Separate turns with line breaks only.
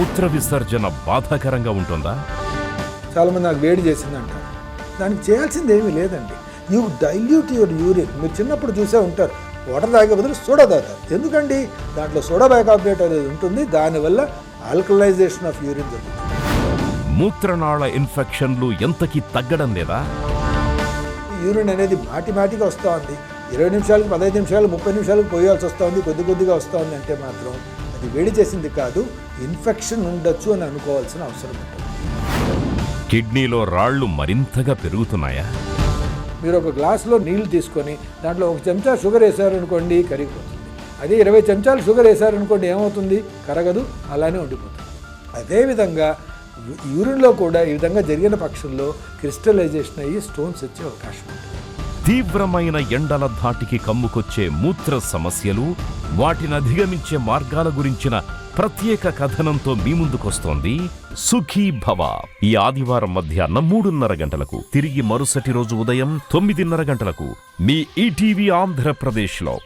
మూత్ర విసర్జన బాధాకరంగా ఉంటుందా?
చాలామంది నాకు వేడి చేసింది అంటారు. దానికి చేయాల్సింది ఏమీ లేదండి. You dilute your urine. మీరు చిన్నప్పుడు చూసే ఉంటారు, వాటర్ తాగే బదులు సోడా తాగుతారు. ఎందుకండి? దాంట్లో సోడా బైకార్బోనేట్ అనేది ఉంటుంది. దానివల్ల ఆల్కలైజేషన్ ఆఫ్ యూరిన్ జరుగుతుంది.
మూత్రనాళ ఇన్ఫెక్షన్లు ఎంతకీ తగ్గడం లేదా?
యూరిన్ అనేది మాటిగా వస్తూ ఉంది. 20 నిమిషాలకు 15 నిమిషాలు 30 నిమిషాలకు పోయాల్సి వస్తూ ఉంది, కొద్దిగా వస్తూ ఉంది అంటే మాత్రం అది వేడి చేసింది కాదు, ఇన్ఫెక్షన్ ఉండొచ్చు అని అనుకోవాల్సిన అవసరం ఉంటుంది.
కిడ్నీలో రాళ్లు మరింతగా పెరుగుతున్నాయా?
మీరు ఒక గ్లాసులో నీళ్లు తీసుకొని దాంట్లో 1 చెంచా షుగర్ వేసారనుకోండి, కరిగిపోతుంది. అదే 20 చెంచాలు షుగర్ వేసారనుకోండి, ఏమవుతుంది? కరగదు, అలానే ఉండిపోతుంది. అదేవిధంగా యూరిన్లో కూడా ఈ విధంగా జరిగిన పక్షంలో క్రిస్టలైజేషన్ అయ్యి స్టోన్స్ వచ్చే అవకాశం ఉంటుంది.
తీవ్రమైన ఎండల ధాటికి కమ్ముకొచ్చే మూత్ర సమస్యలు, వాటిని అధిగమించే మార్గాల గురించిన ప్రత్యేక కథనంతో మీ ముందుకొస్తోంది సుఖీ భవ. ఈ ఆదివారం మధ్యాహ్నం 3:30 గంటలకు, తిరిగి మరుసటి రోజు ఉదయం 9:30 గంటలకు మీ ఈటీవీ ఆంధ్రప్రదేశ్లో.